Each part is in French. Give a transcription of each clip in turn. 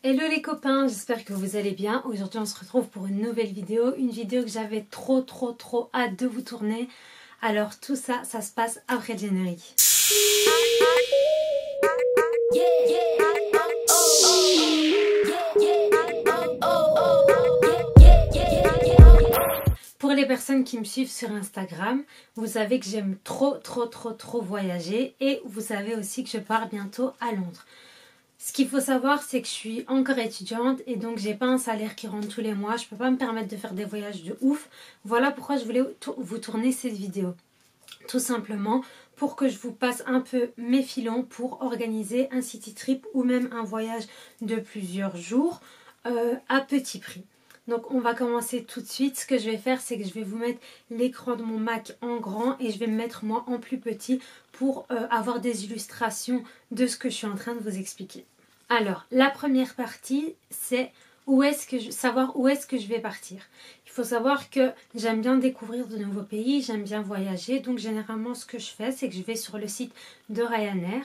Hello les copains, j'espère que vous allez bien. Aujourd'hui on se retrouve pour une nouvelle vidéo, une vidéo que j'avais trop hâte de vous tourner. Alors tout ça, ça se passe après le générique. Pour les personnes qui me suivent sur Instagram, vous savez que j'aime trop voyager et vous savez aussi que je pars bientôt à Londres. Ce qu'il faut savoir, c'est que je suis encore étudiante et donc j'ai pas un salaire qui rentre tous les mois. Je peux pas me permettre de faire des voyages de ouf. Voilà pourquoi je voulais vous tourner cette vidéo. Tout simplement pour que je vous passe un peu mes filons pour organiser un city trip ou même un voyage de plusieurs jours à petit prix. Donc on va commencer tout de suite. Ce que je vais faire, c'est que je vais vous mettre l'écran de mon Mac en grand et je vais me mettre moi en plus petit pour avoir des illustrations de ce que je suis en train de vous expliquer. Alors, la première partie, c'est savoir où est-ce que je vais partir. Il faut savoir que j'aime bien découvrir de nouveaux pays, j'aime bien voyager. Donc, généralement, ce que je fais, c'est que je vais sur le site de Ryanair.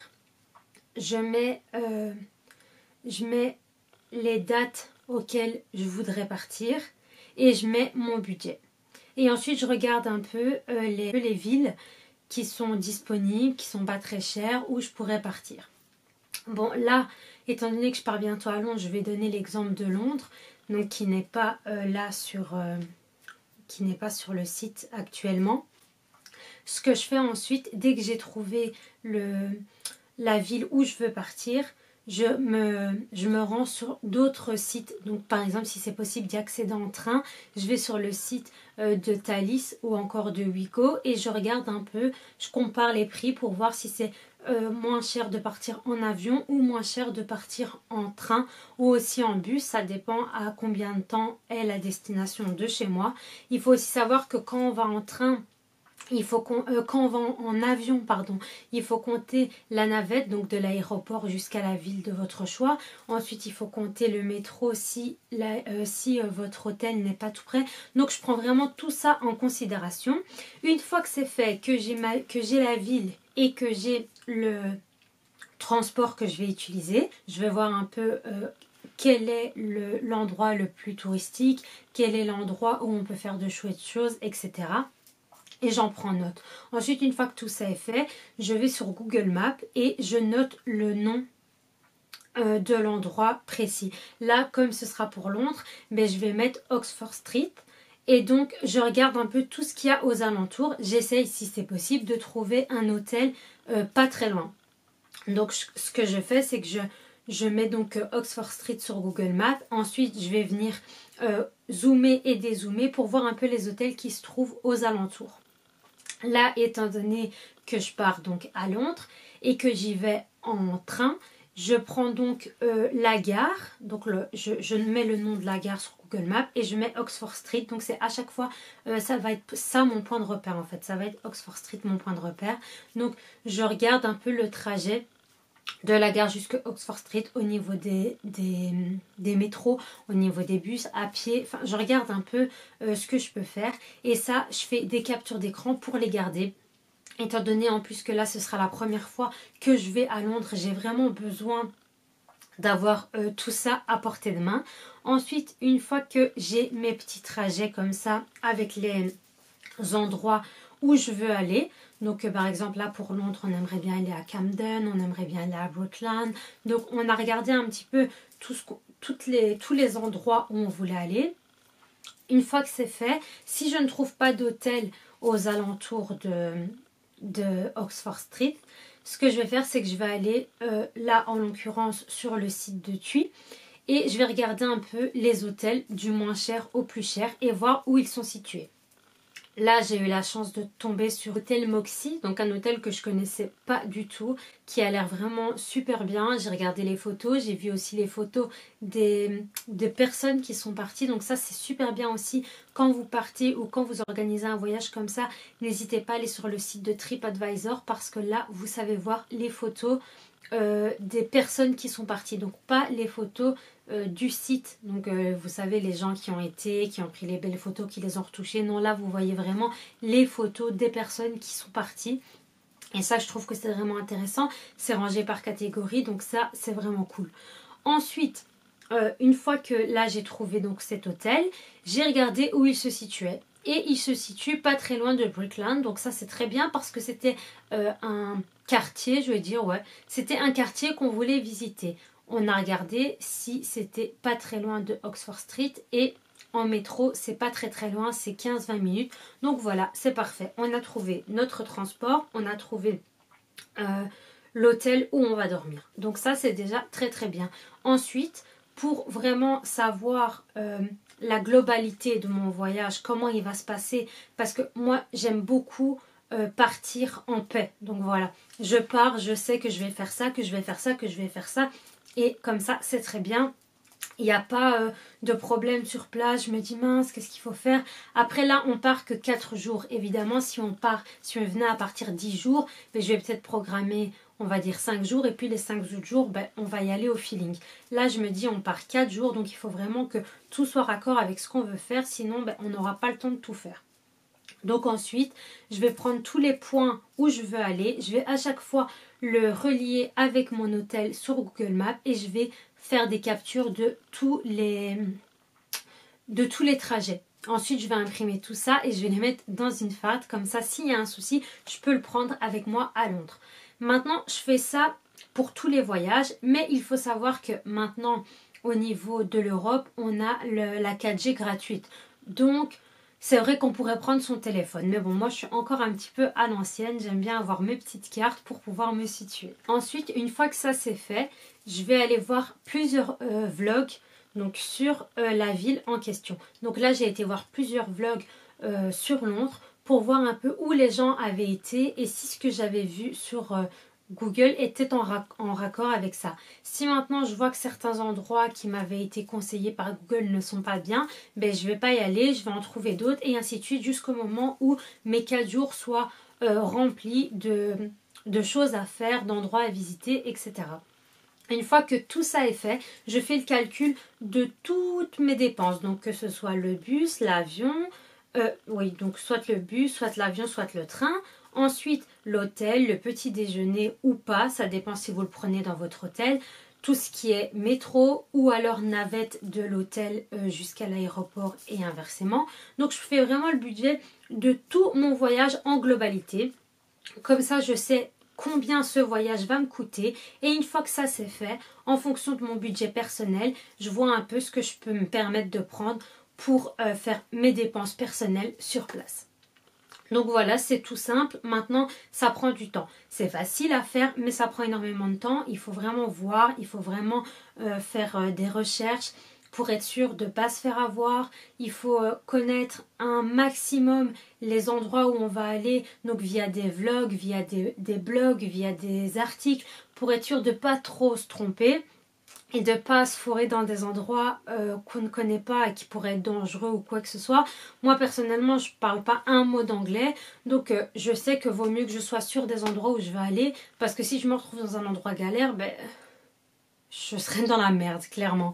Je mets les dates auxquelles je voudrais partir et je mets mon budget. Et ensuite, je regarde un peu les villes qui sont disponibles, qui sont pas très chères, où je pourrais partir. Bon, là, étant donné que je pars bientôt à Londres, je vais donner l'exemple de Londres, donc qui n'est pas sur le site actuellement. Ce que je fais ensuite, dès que j'ai trouvé la ville où je veux partir, je me rends sur d'autres sites. Donc par exemple, si c'est possible d'y accéder en train, je vais sur le site de Thalys ou encore de Ouigo et je regarde un peu, je compare les prix pour voir si c'est moins cher de partir en avion ou moins cher de partir en train ou aussi en bus. Ça dépend à combien de temps est la destination de chez moi. Il faut aussi savoir que quand on va en train, quand on va en avion, il faut compter la navette, donc de l'aéroport jusqu'à la ville de votre choix. Ensuite, il faut compter le métro si votre hôtel n'est pas tout près. Donc, je prends vraiment tout ça en considération. Une fois que c'est fait, que j'ai la ville et que j'ai le transport que je vais utiliser, je vais voir un peu quel est l'endroit le plus touristique, quel est l'endroit où on peut faire de chouettes choses, etc. Et j'en prends note. Ensuite, une fois que tout ça est fait, je vais sur Google Maps et je note le nom de l'endroit précis. Là, comme ce sera pour Londres, je vais mettre Oxford Street. Et donc, je regarde un peu tout ce qu'il y a aux alentours. J'essaye, si c'est possible, de trouver un hôtel pas très loin. Donc, ce que je fais, c'est que je mets donc Oxford Street sur Google Maps. Ensuite, je vais venir zoomer et dézoomer pour voir un peu les hôtels qui se trouvent aux alentours. Là, étant donné que je pars donc à Londres et que j'y vais en train, je prends donc la gare. Donc je mets le nom de la gare sur Google Maps et je mets Oxford Street. Donc c'est à chaque fois, ça va être ça mon point de repère en fait. Ça va être Oxford Street mon point de repère. Donc je regarde un peu le trajet de la gare jusqu'à Oxford Street au niveau des métros, au niveau des bus, à pied. Enfin, je regarde un peu ce que je peux faire. Et ça, je fais des captures d'écran pour les garder. Étant donné en plus que là, ce sera la première fois que je vais à Londres, j'ai vraiment besoin d'avoir tout ça à portée de main. Ensuite, une fois que j'ai mes petits trajets comme ça, avec les endroits où je veux aller. Donc par exemple là pour Londres on aimerait bien aller à Camden, on aimerait bien aller à Brookland. Donc on a regardé un petit peu tous les endroits où on voulait aller. Une fois que c'est fait, si je ne trouve pas d'hôtel aux alentours de Oxford Street, ce que je vais faire c'est que je vais aller là en l'occurrence sur le site de TUI. Et je vais regarder un peu les hôtels du moins cher au plus cher et voir où ils sont situés. Là, j'ai eu la chance de tomber sur l'hôtel Moxie, donc un hôtel que je connaissais pas du tout, qui a l'air vraiment super bien. J'ai regardé les photos, j'ai vu aussi les photos des personnes qui sont parties. Donc ça, c'est super bien aussi quand vous partez ou quand vous organisez un voyage comme ça. N'hésitez pas à aller sur le site de TripAdvisor parce que là, vous savez voir les photos des personnes qui sont parties. Donc pas les photos du site, donc vous savez les gens qui ont pris les belles photos, qui les ont retouchées. Non, là vous voyez vraiment les photos des personnes qui sont parties et ça je trouve que c'est vraiment intéressant. C'est rangé par catégorie, donc ça c'est vraiment cool. Ensuite, une fois que là j'ai trouvé donc cet hôtel, j'ai regardé où il se situait. Et il se situe pas très loin de Brickland, donc ça c'est très bien parce que c'était un quartier, je vais dire, ouais, c'était un quartier qu'on voulait visiter. On a regardé si c'était pas très loin de Oxford Street et en métro c'est pas très loin, c'est 15-20 minutes. Donc voilà, c'est parfait. On a trouvé notre transport, on a trouvé l'hôtel où on va dormir. Donc ça c'est déjà très bien. Ensuite, pour vraiment savoir la globalité de mon voyage, comment il va se passer, parce que moi j'aime beaucoup partir en paix. Donc voilà, je pars, je sais que je vais faire ça, que je vais faire ça, que je vais faire ça, et comme ça c'est très bien. Il n'y a pas de problème sur place, je me dis mince, qu'est-ce qu'il faut faire? Après là, on part que 4 jours. Évidemment, si on venait à partir 10 jours, ben, je vais peut-être programmer, on va dire 5 jours, et puis les 5 autres jours, ben, on va y aller au feeling. Là, je me dis, on part 4 jours, donc il faut vraiment que tout soit raccord avec ce qu'on veut faire, sinon ben, on n'aura pas le temps de tout faire. Donc ensuite, je vais prendre tous les points où je veux aller. Je vais à chaque fois le relier avec mon hôtel sur Google Maps et je vais faire des captures de tous les trajets. Ensuite, je vais imprimer tout ça et je vais les mettre dans une FAT. Comme ça, s'il y a un souci, je peux le prendre avec moi à Londres. Maintenant, je fais ça pour tous les voyages. Mais il faut savoir que maintenant, au niveau de l'Europe, on a la 4G gratuite. Donc, c'est vrai qu'on pourrait prendre son téléphone. Mais bon, moi, je suis encore un petit peu à l'ancienne. J'aime bien avoir mes petites cartes pour pouvoir me situer. Ensuite, une fois que ça c'est fait, je vais aller voir plusieurs vlogs donc sur la ville en question. Donc là, j'ai été voir plusieurs vlogs sur Londres pour voir un peu où les gens avaient été et si ce que j'avais vu sur Google était en raccord avec ça. Si maintenant je vois que certains endroits qui m'avaient été conseillés par Google ne sont pas bien, ben je vais pas y aller, je vais en trouver d'autres et ainsi de suite jusqu'au moment où mes 4 jours soient remplis de choses à faire, d'endroits à visiter, etc. Une fois que tout ça est fait, je fais le calcul de toutes mes dépenses. Donc que ce soit le bus, l'avion, oui, donc soit le bus, soit l'avion, soit le train. Ensuite, l'hôtel, le petit déjeuner ou pas, ça dépend si vous le prenez dans votre hôtel. Tout ce qui est métro ou alors navette de l'hôtel jusqu'à l'aéroport et inversement. Donc je fais vraiment le budget de tout mon voyage en globalité. Comme ça, je sais combien ce voyage va me coûter et une fois que ça c'est fait, en fonction de mon budget personnel, je vois un peu ce que je peux me permettre de prendre pour faire mes dépenses personnelles sur place. Donc voilà, c'est tout simple. Maintenant, ça prend du temps. C'est facile à faire, mais ça prend énormément de temps. Il faut vraiment voir, il faut vraiment faire des recherches pour être sûr de ne pas se faire avoir. Il faut connaître un maximum les endroits où on va aller, donc via des vlogs, via des blogs, via des articles, pour être sûr de ne pas trop se tromper et de ne pas se fourrer dans des endroits qu'on ne connaît pas et qui pourraient être dangereux ou quoi que ce soit. Moi personnellement, je ne parle pas un mot d'anglais, donc je sais que vaut mieux que je sois sûre des endroits où je vais aller, parce que si je me retrouve dans un endroit galère, ben, je serai dans la merde, clairement.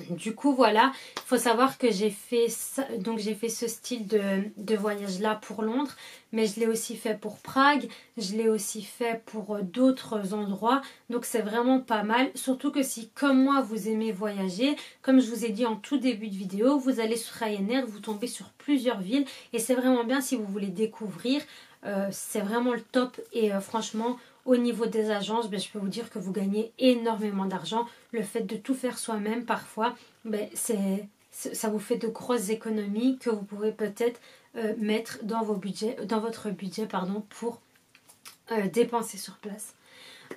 Du coup voilà, il faut savoir que j'ai fait ça, donc j'ai fait ce style de voyage là pour Londres, mais je l'ai aussi fait pour Prague, je l'ai aussi fait pour d'autres endroits, donc c'est vraiment pas mal, surtout que si comme moi vous aimez voyager, comme je vous ai dit en tout début de vidéo, vous allez sur Ryanair, vous tombez sur plusieurs villes et c'est vraiment bien si vous voulez découvrir, c'est vraiment le top et franchement au niveau des agences, ben, je peux vous dire que vous gagnez énormément d'argent. Le fait de tout faire soi-même, parfois, ben, ça vous fait de grosses économies que vous pouvez peut-être mettre dans votre budget pour dépenser sur place.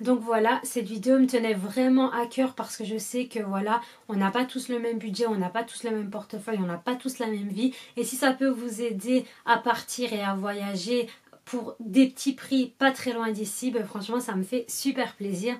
Donc voilà, cette vidéo me tenait vraiment à cœur parce que je sais que voilà, on n'a pas tous le même budget, on n'a pas tous le même portefeuille, on n'a pas tous la même vie. Et si ça peut vous aider à partir et à voyager pour des petits prix pas très loin d'ici, ben franchement ça me fait super plaisir.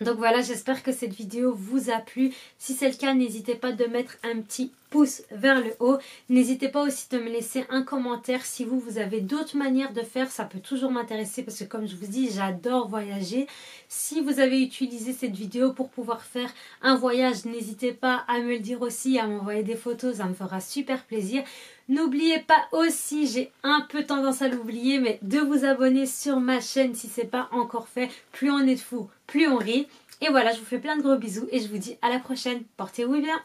Donc voilà, j'espère que cette vidéo vous a plu. Si c'est le cas, n'hésitez pas de mettre un petit pouce vers le haut. N'hésitez pas aussi de me laisser un commentaire si vous avez d'autres manières de faire. Ça peut toujours m'intéresser parce que comme je vous dis, j'adore voyager. Si vous avez utilisé cette vidéo pour pouvoir faire un voyage, n'hésitez pas à me le dire aussi, à m'envoyer des photos. Ça me fera super plaisir. N'oubliez pas aussi, j'ai un peu tendance à l'oublier, mais de vous abonner sur ma chaîne si ce n'est pas encore fait. Plus on est de fous, plus on rit. Et voilà, je vous fais plein de gros bisous et je vous dis à la prochaine. Portez-vous bien.